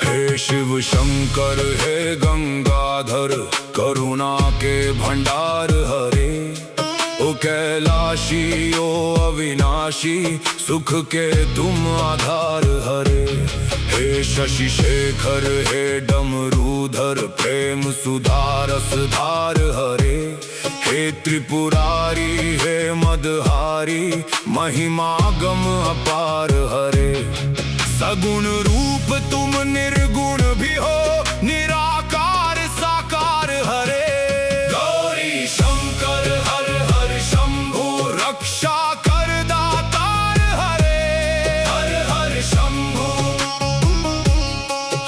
हे शिव शंकर हे गंगाधर, करुणा के भंडार हरे। ओ कैलाशी ओ अविनाशी, सुख के तुम आधार हरे। हे शशि शेखर हे डमरूधर, प्रेम सुधारस धार हरे। हे त्रिपुरारी हे मदहारी, महिमा गम अपार हरे। सगुण रूप तुम निर्गुण भी हो, निराकार साकार हरे। गौरी शंकर हर हर शंभु, रक्षा कर दातार हरे। हर हर शंभु,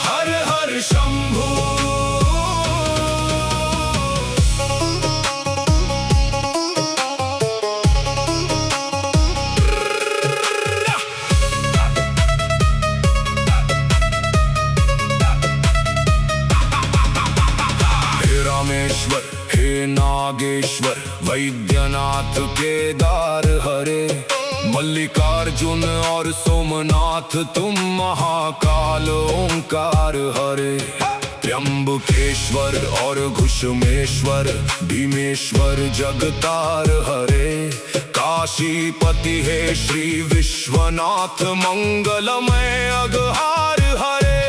हर हर शंभु। रामेश्वर हे नागेश्वर, वैद्यनाथ केदार हरे। मल्लिकार्जुन और सोमनाथ तुम महाकाल ओंकार हरे। त्र्यंबकेश्वर और घुष्मेश्वर, भीमेश्वर जगतार हरे। काशीपति हे श्री विश्वनाथ, मंगलमय अघहार हरे।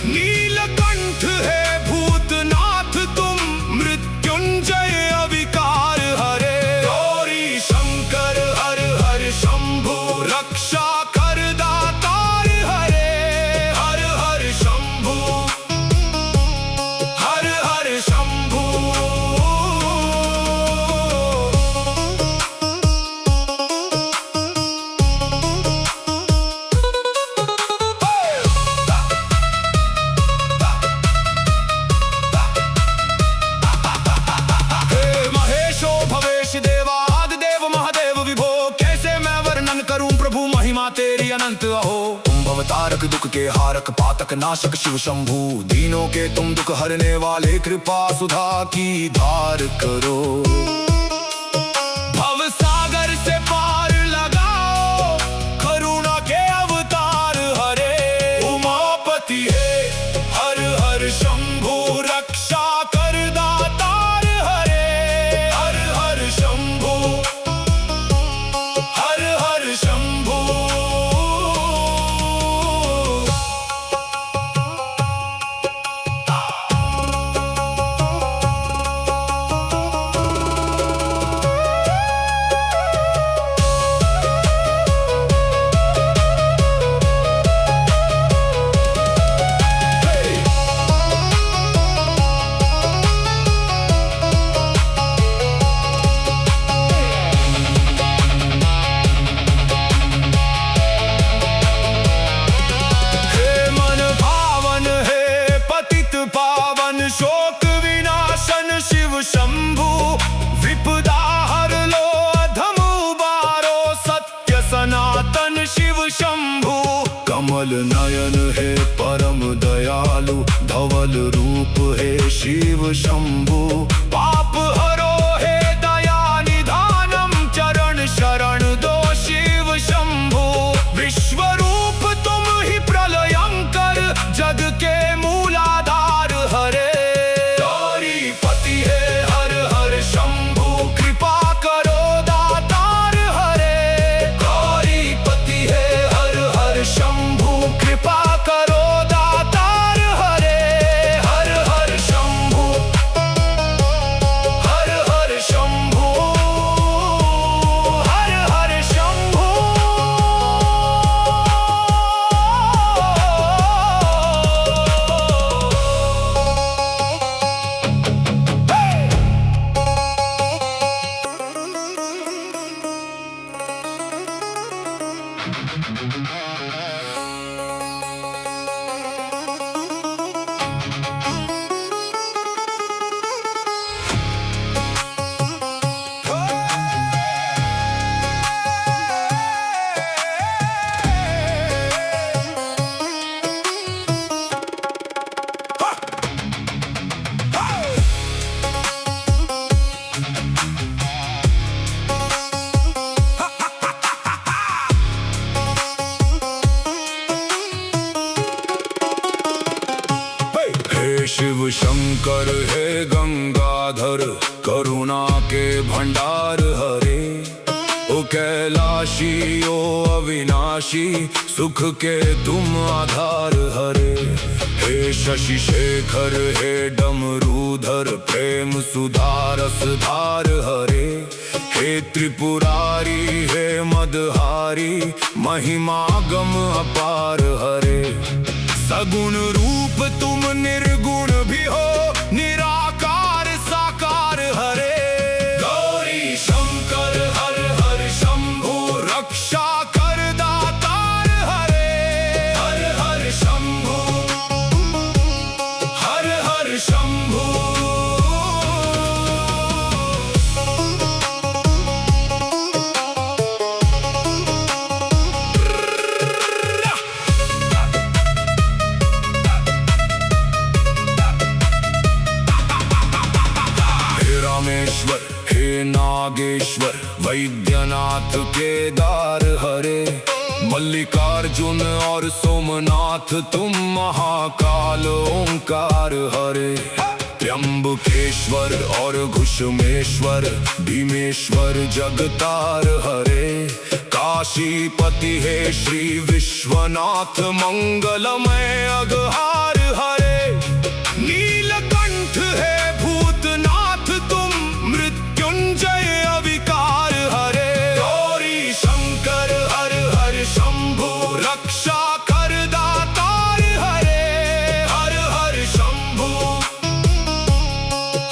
नीलकंठ है भूतनाथ तुम, मृत्युंजय अविकार हरे। गौरी शंकर हर हर शंभु, रक्षा कर दातार हरे। हर हर शंभु, हर हर शंभु। तेरी अनंत अहो, तुम भवतारक दुख के हारक, पातक नाशक शिव शंभु। दीनों के तुम दुख हरने वाले, कृपा सुधा की धार करो। भव सागर से पार लगाओ, करुणा के अवतार हरे। उमापति है हर हर शंभु, रक्षा कर दातार हरे। हर हर शंभु, हर हर शंभु। शोक विनाशन शिव शंभु, विपदा हर लो अधम उबारो। सत्य सनातन शिव शंभु, कमल नयन है परम दयालु। धवल रूप है शिव शंभु, पाप हरो है दया निधानम। चरण शरण दो शिव शंभु, विश्व रूप तुम ही प्रलयंकर, जग के मूलाधार हरे। करुणा के भंडार हरे। ओ कैलाशी ओ अविनाशी, सुख के तुम आधार हरे। हे शशि शेखर हे डमरूधर, प्रेम सुधारस धार हरे। हे त्रिपुरारी हे मदहारी, महिमा गम अपार हरे। सगुण रूप तुम निर्गुण भी हो, निराकार साकार हरे। गौरी शंकर हर हर शंभु, रक्षा कर दातार हरे। हर हर शंभु, हर हर शंभु। रामेश्वर हे नागेश्वर, वैद्यनाथ केदार हरे। मल्लिकार्जुन और सोमनाथ तुम महाकाल ओंकार हरे। त्र्यंबकेश्वर और घुष्मेश्वर, भीमेश्वर जगतार हरे। काशीपति हे श्री विश्वनाथ, मंगलमय अघहार हरे। नीलकंठ है भूतनाथ तुम, मृत्युंजय अविकार हरे। गौरी शंकर हर हर शंभु, रक्षा कर दातार हरे। हर हर शंभु,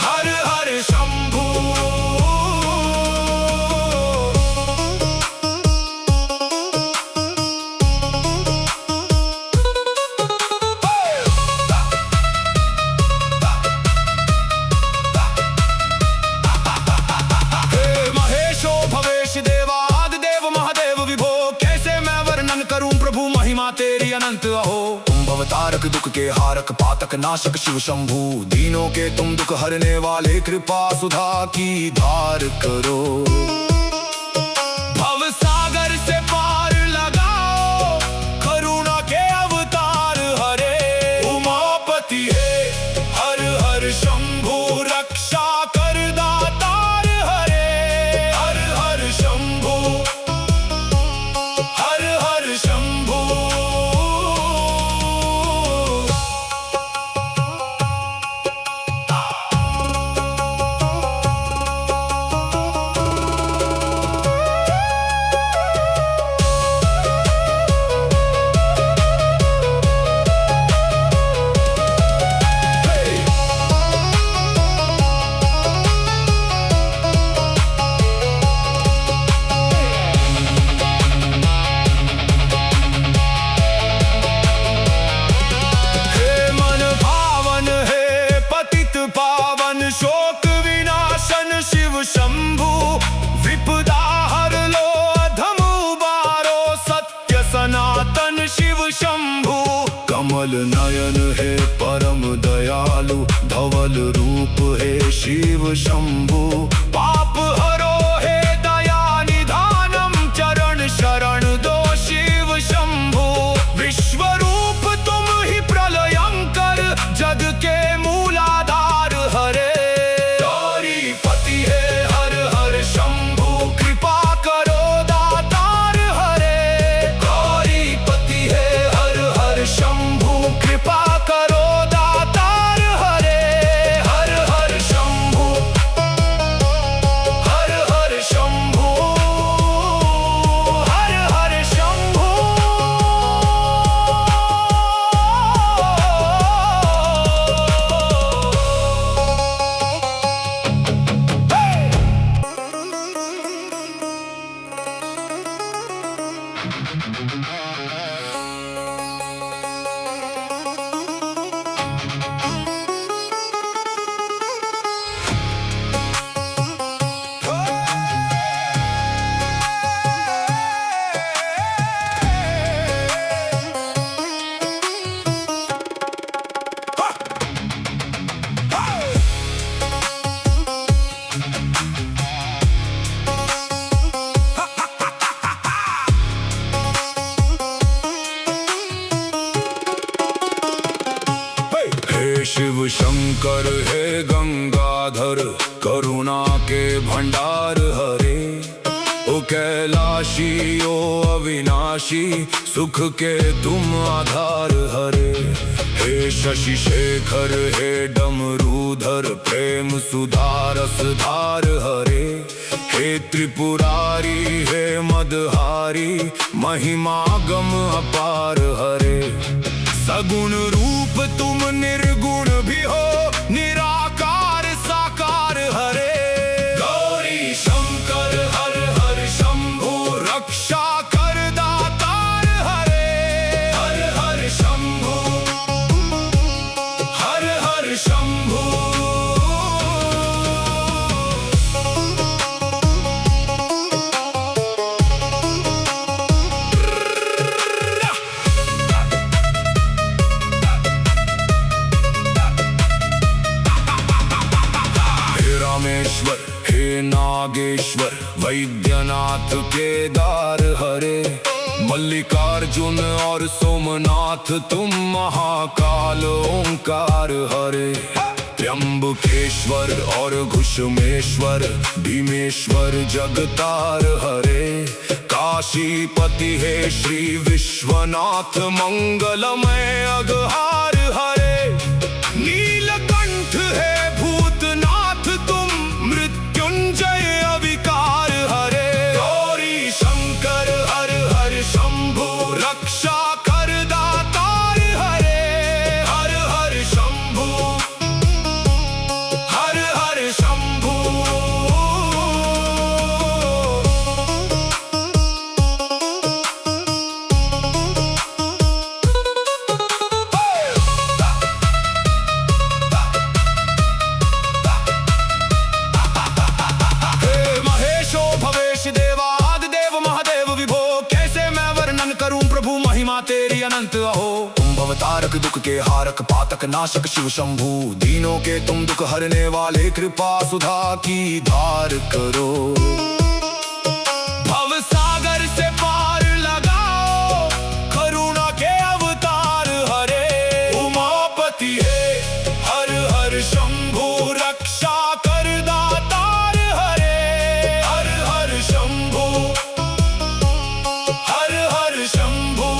हर हर शंभु। तेरी अनंत अहो, तुम भवतारक दुख के हारक, पातक नाशक शिव शंभु। दीनों के तुम दुख हरने वाले, कृपा सुधा की धार करो। भव सागर से पार लगाओ, करुणा के अवतार हरे। उमापति है हर हर शंभु, रक्षा कर दातार हरे। हर हर शंभु, हर हर शंभु। शोक विनाशन शिव शंभु, विपदा हर लो अधम उबारो, सत्य सनातन शिव शंभु। कमल नयन है परम दयालु, धवल रूप है शिव शंभु। पाप हरो है दया निधानम, चरण शरण दो शिव शंभु। विश्व रूप तुम ही प्रलयंकर, जग के मूलाधार हरे। करुणा के भंडार हरे। ओ कैलाशी ओ अविनाशी, सुख के तुम आधार हरे। हे शशि शेखर हे डमरूधर, प्रेम सुधारस धार हरे। हे त्रिपुरारी हे मदहारी, महिमा गम अपार हरे। सगुण रूप तुम निर्गुण भी हो, निराकार साकार हरे। गौरी शंकर हर हर शंभु, रक्षा कर दातार हरे। हर हर शंभु, हर हर शंभु। रामेश्वर हे नागेश्वर, वैद्यनाथ केदार हरे। मल्लिकार्जुन और सोमनाथ तुम महाकाल ओंकार हरे। त्र्यंबकेश्वर और घुष्मेश्वर, भीमेश्वर जगतार हरे। काशीपति हे श्री विश्वनाथ, मंगलमय अघहार हरे। नीलकंठ है भूतनाथ तुम, मृत्युंजय अविकार हरे। गौरी शंकर हर हर शंभु, रक्षा कर दातार हरे। हर हर शंभु, हर हर शंभु। महिमा तेरी अनंत अहो। तुम भवतारक दुख के हारक, पातक नाशक शिव शंभु। दीनों के तुम दुख हरने वाले, कृपा सुधा की धार करो। भव सागर से पार लगाओ, करुणा के अवतार हरे। उमापति है हर हर शंभु, रक्षा कर दातार हरे। हर हर शंभु, हर हर शंभु।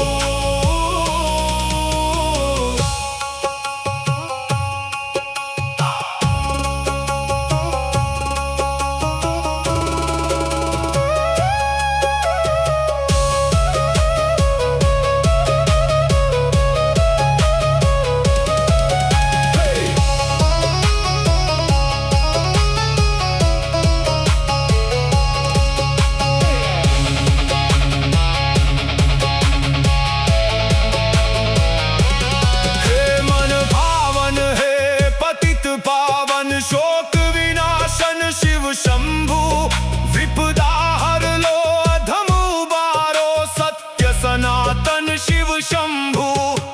शोक विनाशन शिव शंभु, विपदा हर लो अधम उबारो। सत्य सनातन शिव शंभु।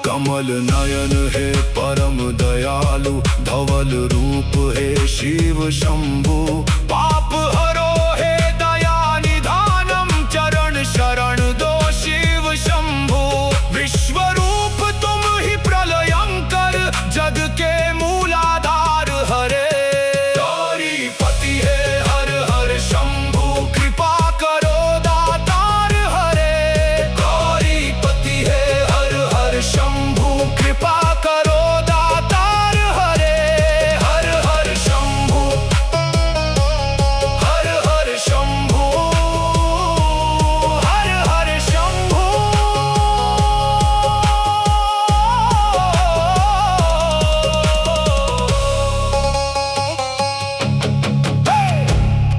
कमल नयन है परम दयालु, धवल रूप है शिव शंभु।